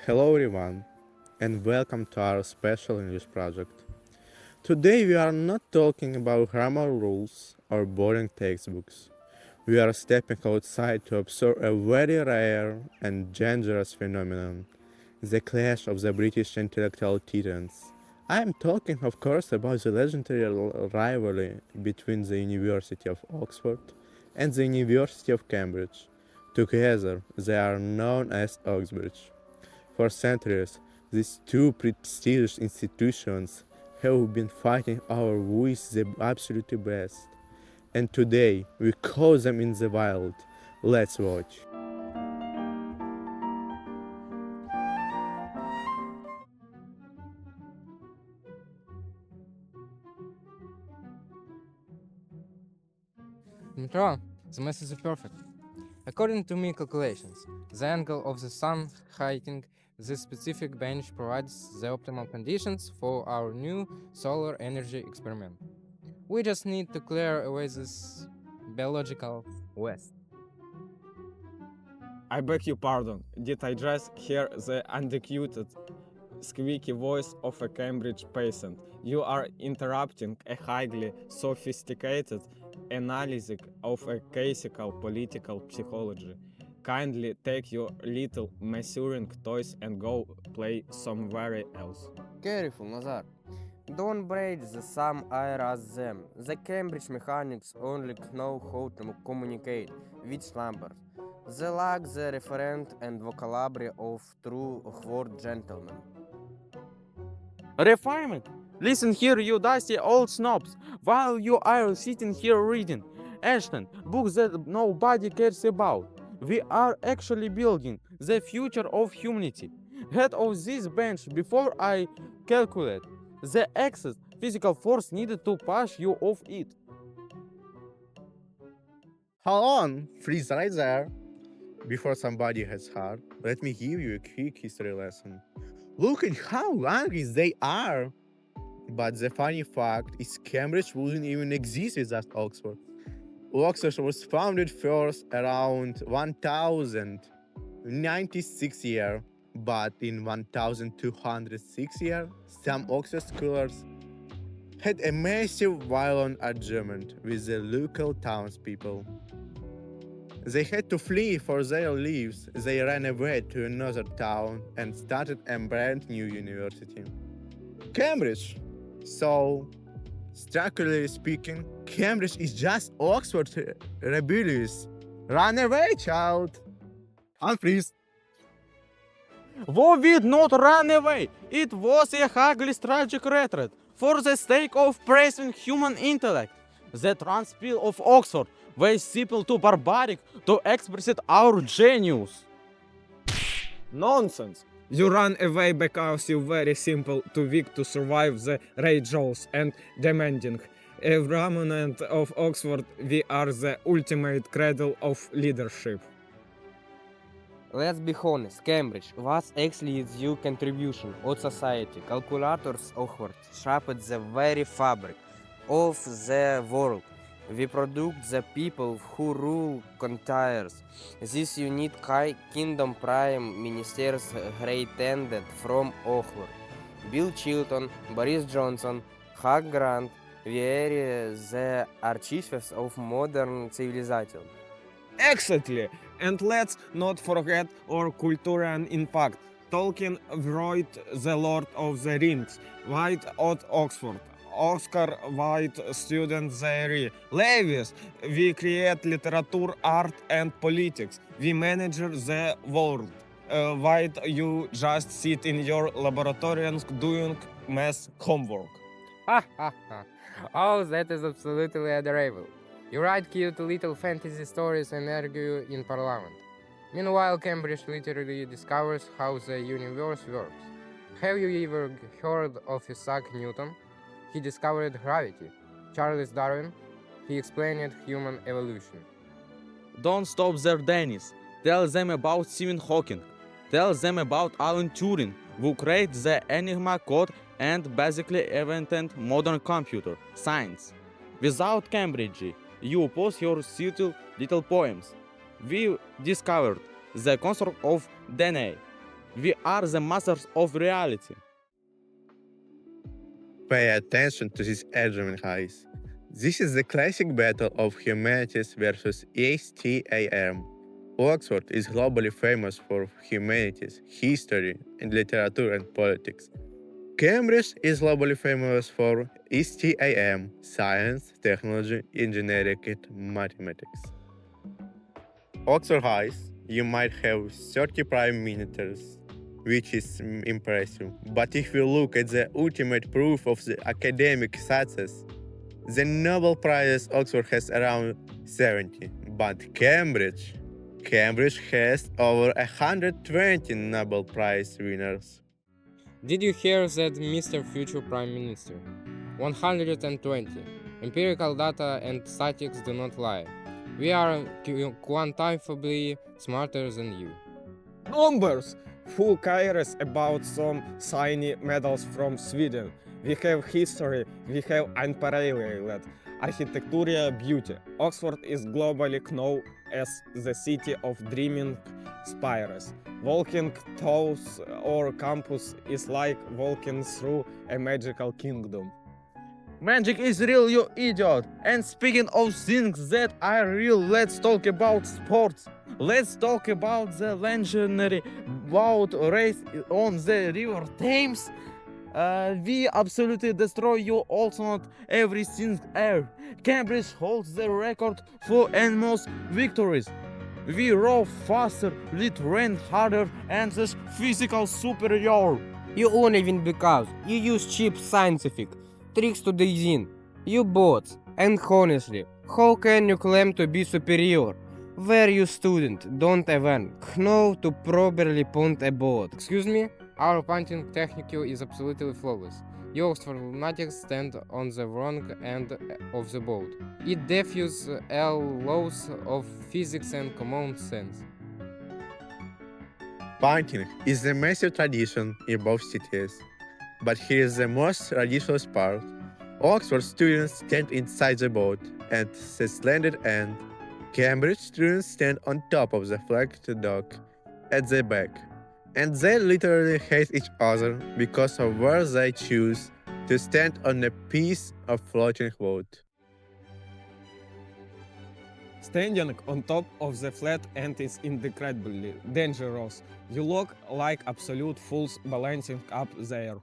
Hello everyone, and welcome to our special English project. Today we are not talking about grammar rules or boring textbooks. We are stepping outside to observe a very rare and dangerous phenomenon, the clash of the British intellectual titans. I am talking, of course, about the legendary rivalry between the University of Oxford and the University of Cambridge. Together, they are known as Oxbridge. For centuries, these two prestigious institutions have been fighting over who is the absolute best. And today, we call them in the wild. Let's watch. Dmitro, the message is perfect. According to my calculations, the angle of the sun hitting this specific bench provides the optimal conditions for our new solar energy experiment. We just need to clear away this biological waste. I beg your pardon. Did I just hear the uneducated, squeaky voice of a Cambridge patient? You are interrupting a highly sophisticated analysis of a classical political psychology. Kindly take your little measuring toys and go play somewhere else. Careful, Nazar. Don't break the same air as them. The Cambridge mechanics only know how to communicate with numbers. They lack the referent and vocabulary of true Howard gentlemen. Refinement! Listen here, you dusty old snobs, while you are sitting here reading Ashton, books that nobody cares about. We are actually building the future of humanity. Get off this bench before I calculate the excess physical force needed to push you off it. Hold on, freeze right there. Before somebody gets hurt, let me give you a quick history lesson. Look at how angry they are. But the funny fact is Cambridge wouldn't even exist without Oxford. Oxford was founded first around 1096 year, but in 1206 year, some Oxford scholars had a massive violent argument with the local townspeople. They had to flee for their lives. They ran away to another town and started a brand new university, Cambridge. So, structurally speaking, Cambridge is just Oxford rebellious. Run away, child! Unfreeze! We did not run away. It was a ugly tragic retreat for the sake of praising human intellect. The transpil of Oxford was simple to barbaric to express our genius. Nonsense! You run away because you very simple, too weak to survive the rages and demanding. A remnant of Oxford, we are the ultimate cradle of leadership. Let's be honest, Cambridge was actually your contribution of society. Calculators Oxford shaped the very fabric of the world. We produce the people who rule contiers. This unique kingdom prime ministers descended from Oxford. Bill Chilton, Boris Johnson, Hugh Grant were the architects of modern civilization. Exactly! And let's not forget our cultural impact. Tolkien wrote The Lord of the Rings, White at Oxford. Oscar Wilde student theory. Lewis, we create literature, art, and politics. We manage the world. While you just sit in your laboratory doing math homework. Ha ha ha. Oh, that is absolutely adorable. You write cute little fantasy stories and argue in Parliament. Meanwhile, Cambridge literally discovers how the universe works. Have you ever heard of Isaac Newton? He discovered gravity. Charles Darwin? He explained human evolution. Don't stop there, Dennis. Tell them about Stephen Hawking. Tell them about Alan Turing, who created the Enigma code and basically invented modern computer science. Without Cambridge, you post your little poems. We discovered the concept of DNA. We are the masters of reality. Pay attention to these Edgerman highs. This is the classic battle of humanities versus STAM. Oxford is globally famous for humanities, history, and literature and politics. Cambridge is globally famous for STAM, science, technology, engineering, and mathematics. Oxford Highs, you might have 30 prime ministers, which is impressive. But if you look at the ultimate proof of the academic success, the Nobel Prizes Oxford has around 70, but Cambridge has over 120 Nobel Prize winners. Did you hear that, Mr. Future Prime Minister? 120. Empirical data and statistics do not lie. We are quantifiably smarter than you. Numbers! Who cares about some shiny medals from Sweden? We have history, we have unparalleled architectural beauty. Oxford is globally known as the city of dreaming spires. Walking through our campus is like walking through a magical kingdom. Magic is real, you idiot! And speaking of things that are real, let's talk about sports. Let's talk about the legendary boat race on the River Thames. We absolutely destroy you also not everything air. Cambridge holds the record for and most victories. We row faster, we train harder, and is physical superior. You won't even because you use cheap scientific tricks to design. You bots. And honestly, how can you claim to be superior? Where you student don't even know to properly point a boat. Excuse me? Our punting technique is absolutely flawless. You Oxford lunatics stand on the wrong end of the boat. It defies all laws of physics and common sense. Punting is a massive tradition in both cities, but here is the most ridiculous part. Oxford students stand inside the boat at the slanted end. Cambridge students stand on top of the flagged dock at the back. And they literally hate each other because of where they choose to stand on a piece of floating wood. Standing on top of the flat end is incredibly dangerous. You look like absolute fools balancing up there.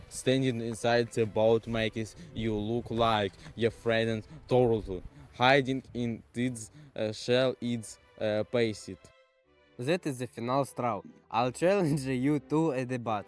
Standing inside the boat makes you look like your friend turtle. Hiding in its shell is passive. That is the final straw. I'll challenge you to a debate.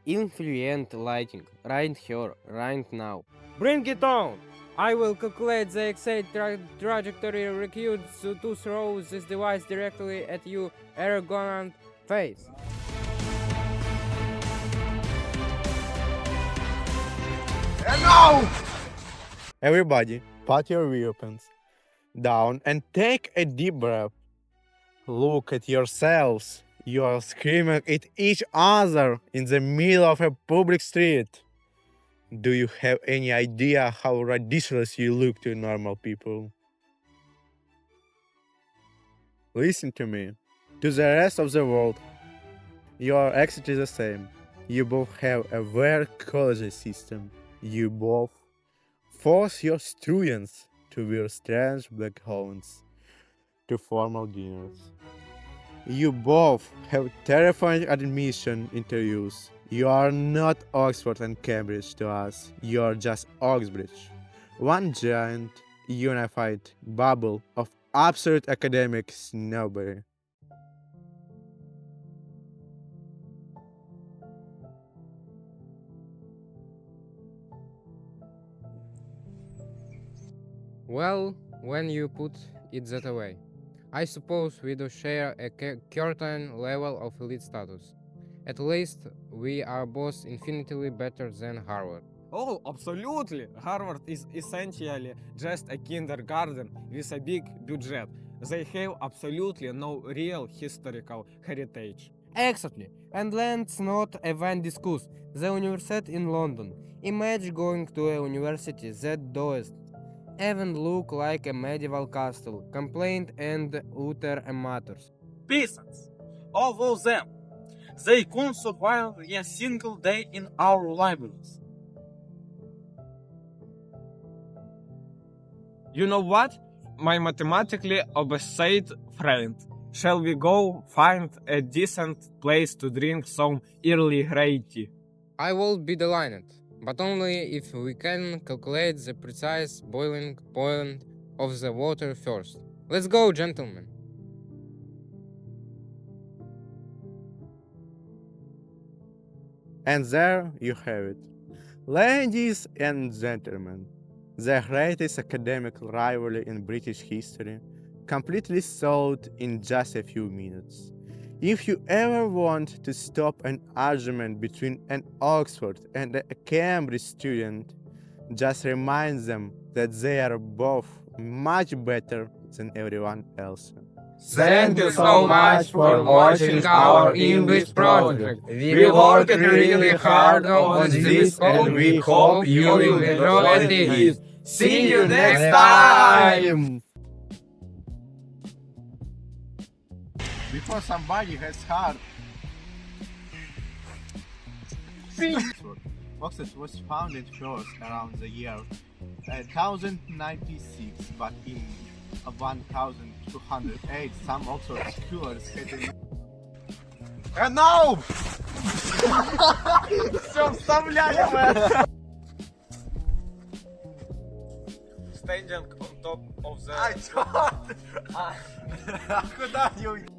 Influent lighting, right here, right now. Bring it on! I will calculate the exact trajectory required to throw this device directly at your arrogant face. Everybody, put your weapons down and take a deep breath. Look at yourselves. You are screaming at each other in the middle of a public street. Do you have any idea how ridiculous you look to normal people? Listen to me. To the rest of the world, you are exactly the same. You both have a very college system. You both force your students to wear strange black gowns to formal dinners. You both have terrifying admission interviews. You are not Oxford and Cambridge to us. You are just Oxbridge. One giant, unified bubble of absolute academic snobbery. Well, when you put it that way, I suppose we do share a certain level of elite status. At least we are both infinitely better than Harvard. Oh, absolutely! Harvard is essentially just a kindergarten with a big budget. They have absolutely no real historical heritage. Exactly. And let's not even discuss the university in London. Imagine going to a university that does even look like a medieval castle, complaint and utter amateurs. Peasants, all of them. they couldn't survive a single day in our libraries. You know what? My mathematically obsessed friend. Shall we go find a decent place to drink some early grey tea? I will be delighted, but only if we can calculate the precise boiling point of the water first. Let's go, gentlemen. And there you have it. Ladies and gentlemen, the greatest academic rivalry in British history, completely solved in just a few minutes. If you ever want to stop an argument between an Oxford and a Cambridge student, just remind them that they are both much better than everyone else. Thank you so much for watching our English project. We worked really hard on this and we hope you will enjoy it. See you next time! Before somebody gets hurt. Oxford was founded first around the year 1096, but in 1208 some Oxford scholars had And now! Все, вставляем это! Standing on top of the... Куда не уйти?